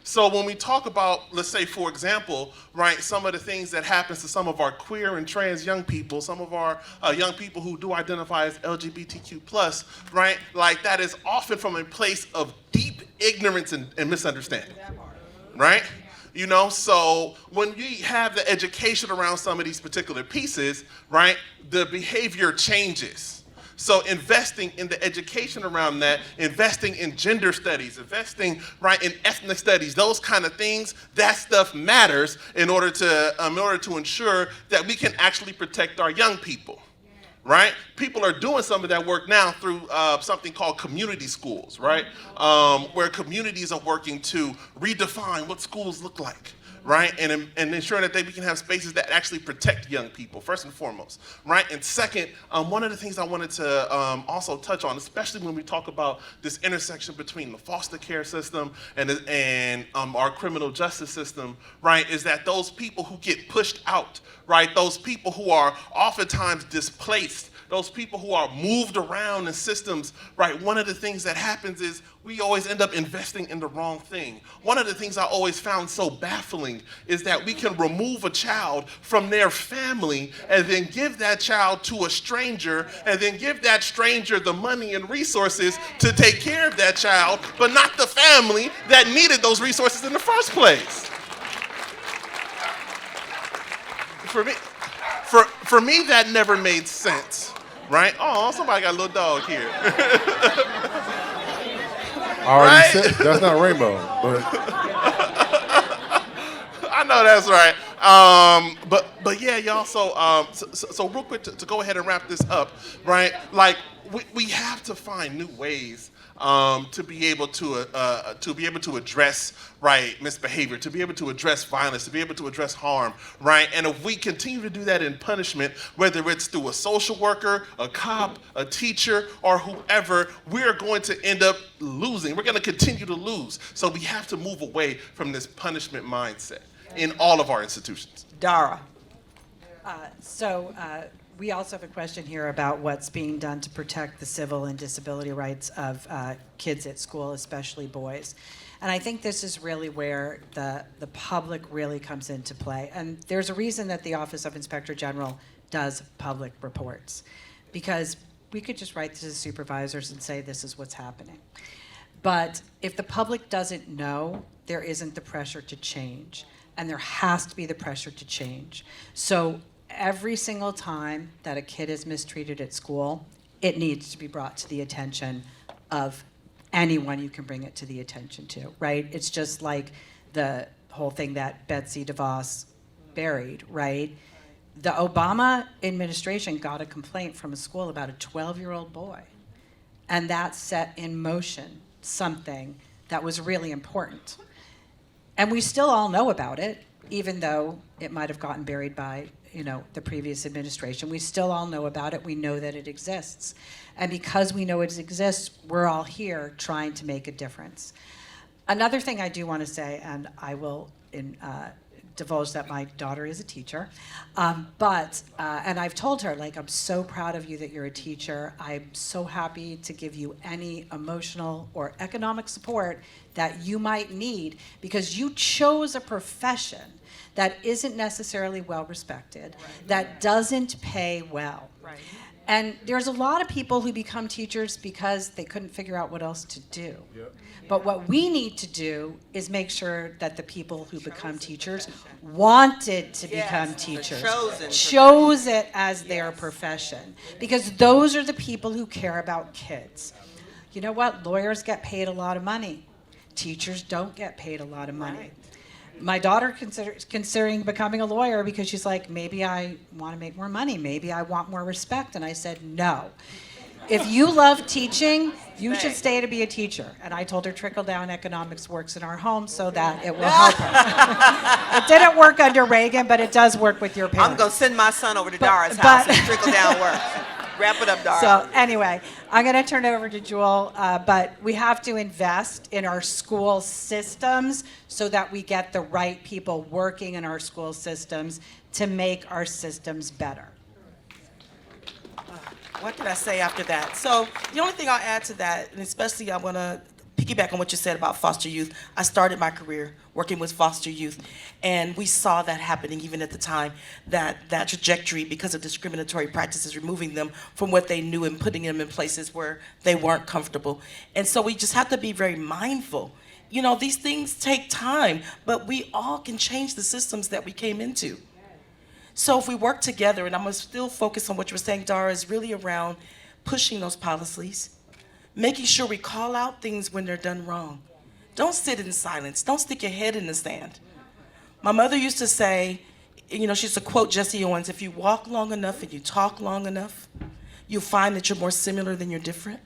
So when we talk about, let's say, for example, right, some of the things that happens to some of our queer and trans young people, some of our young people who do identify as LGBTQ+, right, like that is often from a place of deep ignorance and misunderstanding, right? You know, so when we have the education around some of these particular pieces, right, the behavior changes. So investing in the education around that, investing in gender studies, investing, right, in ethnic studies, those kind of things, that stuff matters in order to ensure that we can actually protect our young people, right? People are doing some of that work now through something called community schools, right? Where communities are working to redefine what schools look like, right? And ensure that we can have spaces that actually protect young people, first and foremost, right? And second, one of the things I wanted to also touch on, especially when we talk about this intersection between the foster care system and our criminal justice system, right, is that those people who get pushed out, right, those people who are oftentimes displaced, those people who are moved around in systems, right, one of the things that happens is we always end up investing in the wrong thing. One of the things I always found so baffling is that we can remove a child from their family and then give that child to a stranger and then give that stranger the money and resources to take care of that child, but not the family that needed those resources in the first place. For me, that never made sense. Right? Oh, somebody got a little dog here. I already said that's not rainbow, but I know that's right. But yeah, y'all. So real quick to go ahead and wrap this up, right? Like we have to find new ways to be able to address misbehavior, to be able to address violence, to be able to address harm, right? And if we continue to do that in punishment, whether it's through a social worker, a cop, a teacher, or whoever, we're going to end up losing. We're going to continue to lose. So we have to move away from this punishment mindset in all of our institutions. Dara. We also have a question here about what's being done to protect the civil and disability rights of kids at school, especially boys. And I think this is really where the public really comes into play. And there's a reason that the Office of Inspector General does public reports, because we could just write to the supervisors and say this is what's happening. But if the public doesn't know, there isn't the pressure to change. And there has to be the pressure to change. So every single time that a kid is mistreated at school, it needs to be brought to the attention of anyone you can bring it to the attention to, right? It's just like the whole thing that Betsy DeVos buried, right? The Obama administration got a complaint from a school about a 12-year-old boy, and that set in motion something that was really important. And we still all know about it, even though it might have gotten buried by the previous administration. We still all know about it. We know that it exists. And because we know it exists, we're all here trying to make a difference. Another thing I do want to say, and I will divulge that my daughter is a teacher, and I've told her, I'm so proud of you that you're a teacher. I'm so happy to give you any emotional or economic support that you might need, because you chose a profession that isn't necessarily well respected, that doesn't pay well. Right. And there's a lot of people who become teachers because they couldn't figure out what else to do. Yep. But what we need to do is make sure that the people who become teachers wanted to become teachers, chose it as their profession, because those are the people who care about kids. You know what? Lawyers get paid a lot of money. Teachers don't get paid a lot of money. Right. My daughter considering becoming a lawyer because she's like, maybe I want to make more money, maybe I want more respect. And I said, no. If you love teaching, you should stay to be a teacher. And I told her trickle-down economics works in our home so that it will help her. It didn't work under Reagan, but it does work with your parents. I'm going to send my son over to Dara's house and trickle-down work. Wrap it up, Dara. So anyway, I'm going to turn it over to Jewel, but we have to invest in our school systems so that we get the right people working in our school systems to make our systems better. What can I say after that? So the only thing I'll add to that, and especially I want to piggyback on what you said about foster youth. I started my career working with foster youth, and we saw that happening even at the time, that trajectory because of discriminatory practices, removing them from what they knew and putting them in places where they weren't comfortable. And so we just have to be very mindful. You know, these things take time, but we all can change the systems that we came into. So if we work together, and I'm going to still focus on what you were saying, Dara, is really around pushing those policies, making sure we call out things when they're done wrong. Don't sit in silence. Don't stick your head in the sand. My mother used to say, you know, she used to quote Jesse Owens, if you walk long enough and you talk long enough, you'll find that you're more similar than you're different.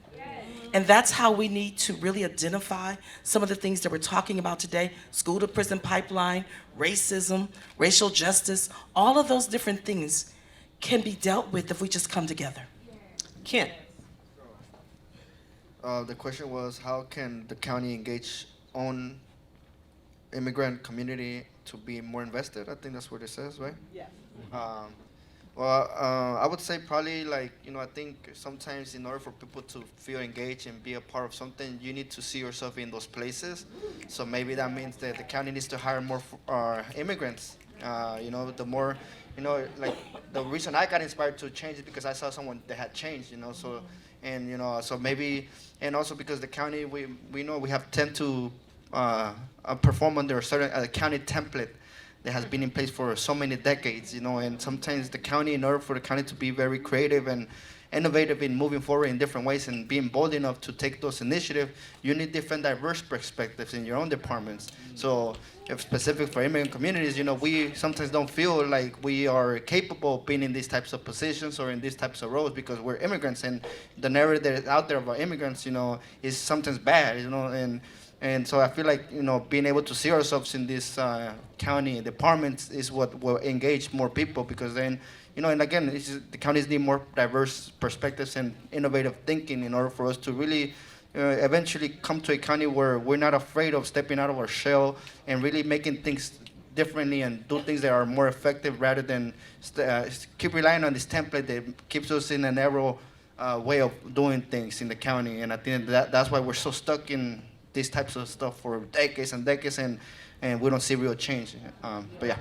And that's how we need to really identify some of the things that we're talking about today: school to prison pipeline, racism, racial justice. All of those different things can be dealt with if we just come together. Kent. The question was, how can the county engage on immigrant community to be more invested? I think that's what it says, right? Yeah. I would say probably I think sometimes in order for people to feel engaged and be a part of something, you need to see yourself in those places. So maybe that means that the county needs to hire more immigrants. The more, the reason I got inspired to change is because I saw someone that had changed, so maybe, and also because the county, we know we have tend to perform under a certain county template that has been in place for so many decades, and sometimes the county, in order for the county to be very creative and innovative in moving forward in different ways and being bold enough to take those initiatives, you need different diverse perspectives in your own departments. So if specific for immigrant communities, we sometimes don't feel like we are capable of being in these types of positions or in these types of roles because we're immigrants, and the narrative that is out there about immigrants, is sometimes bad, and so I feel like, being able to see ourselves in this county departments is what will engage more people, because then, and again, the counties need more diverse perspectives and innovative thinking in order for us to really eventually come to a county where we're not afraid of stepping out of our shell and really making things differently and do things that are more effective rather than keep relying on this template that keeps us in a narrow way of doing things in the county. And I think that's why we're so stuck in these types of stuff for decades and decades, and we don't see real change. But yeah.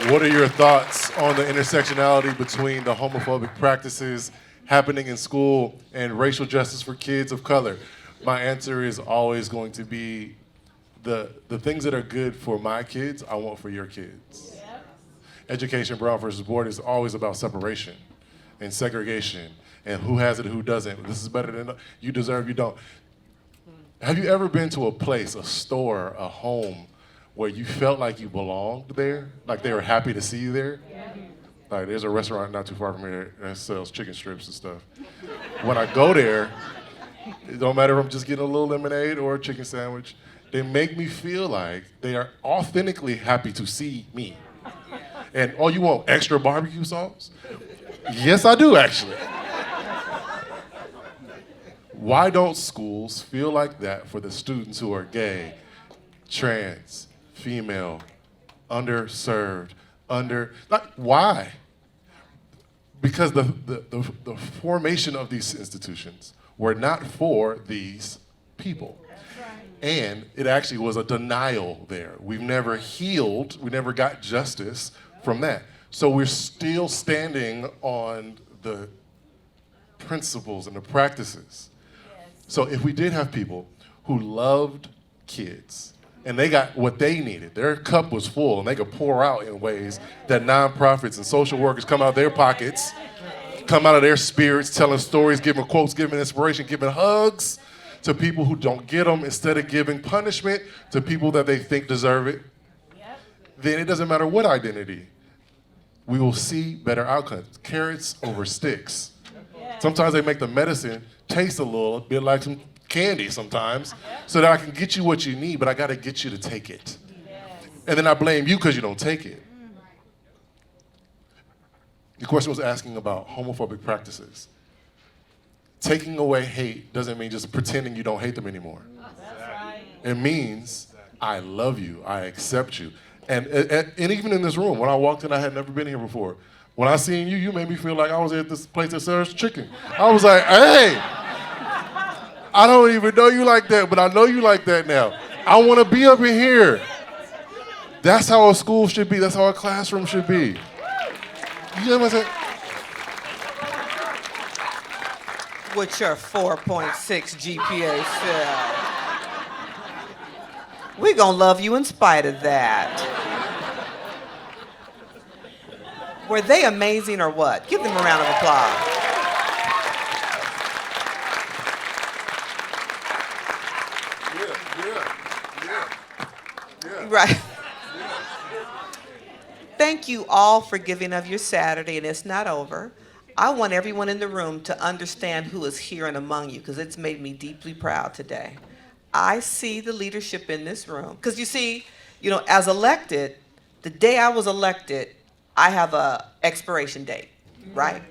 What are your thoughts on the intersectionality between the homophobic practices happening in school and racial justice for kids of color? My answer is always going to be the things that are good for my kids, I want for your kids. Yep. Education, Brown versus Board, is always about separation and segregation and who has it and who doesn't. This is better than you deserve, you don't. Have you ever been to a place, a store, a home, where you felt like you belonged there? Like they were happy to see you there? Yeah. Like there's a restaurant not too far from here that sells chicken strips and stuff. When I go there, it don't matter if I'm just getting a little lemonade or a chicken sandwich, they make me feel like they are authentically happy to see me. And, oh, you want extra barbecue sauce? Yes, I do, actually. Why don't schools feel like that for the students who are gay, trans, female, underserved, why? Because the formation of these institutions were not for these people. And it actually was a denial there. We've never healed, we never got justice from that. So we're still standing on the principles and the practices. So if we did have people who loved kids and they got what they needed, their cup was full and they could pour out in ways that nonprofits and social workers come out of their pockets, come out of their spirits, telling stories, giving quotes, giving inspiration, giving hugs to people who don't get them, instead of giving punishment to people that they think deserve it, then it doesn't matter what identity. We will see better outcomes. Carrots over sticks. Sometimes they make the medicine taste a little bit like some candy sometimes, so that I can get you what you need, but I gotta get you to take it. And then I blame you because you don't take it. The question was asking about homophobic practices. Taking away hate doesn't mean just pretending you don't hate them anymore. It means I love you, I accept you. And even in this room, when I walked in, I had never been here before. When I seen you, you made me feel like I was at this place that serves chicken. I was like, hey, I don't even know you like that, but I know you like that now. I want to be up in here. That's how a school should be. That's how a classroom should be. You know what I'm saying? With your 4.6 GPA self. We're going to love you in spite of that. Were they amazing or what? Give them a round of applause. Yeah. Right. Thank you all for giving of your Saturday, and it's not over. I want everyone in the room to understand who is here and among you, because it's made me deeply proud today. I see the leadership in this room. Because you see, as elected, the day I was elected, I have a expiration date, right?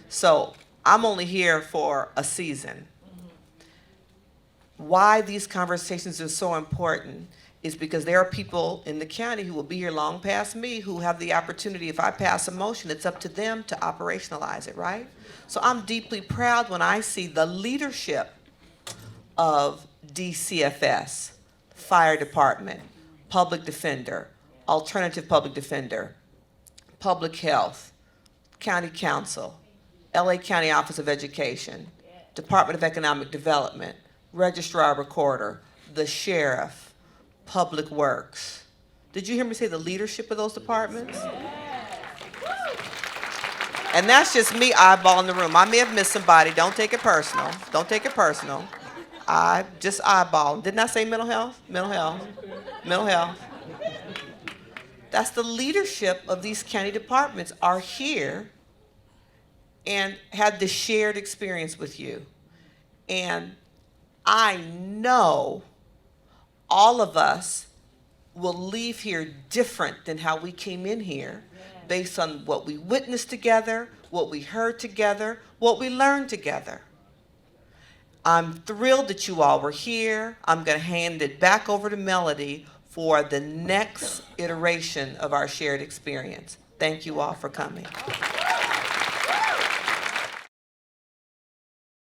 So I'm only here for a season. Why these conversations are so important is because there are people in the county who will be here long past me who have the opportunity, if I pass a motion, it's up to them to operationalize it, right? So I'm deeply proud when I see the leadership of DCFS, Fire Department, Public Defender, Alternative Public Defender, Public Health, County Council, LA County Office of Education, Department of Economic Development, Registrar Recorder, the Sheriff, Public Works. Did you hear me say the leadership of those departments? And that's just me eyeballing the room. I may have missed somebody. Don't take it personal. Don't take it personal. I just eyeball. Didn't I say mental health? Mental health. Mental health. That's the leadership of these county departments are here and had the shared experience with you. And I know all of us will leave here different than how we came in here, based on what we witnessed together, what we heard together, what we learned together. I'm thrilled that you all were here. I'm going to hand it back over to Melody for the next iteration of our shared experience. Thank you all for coming.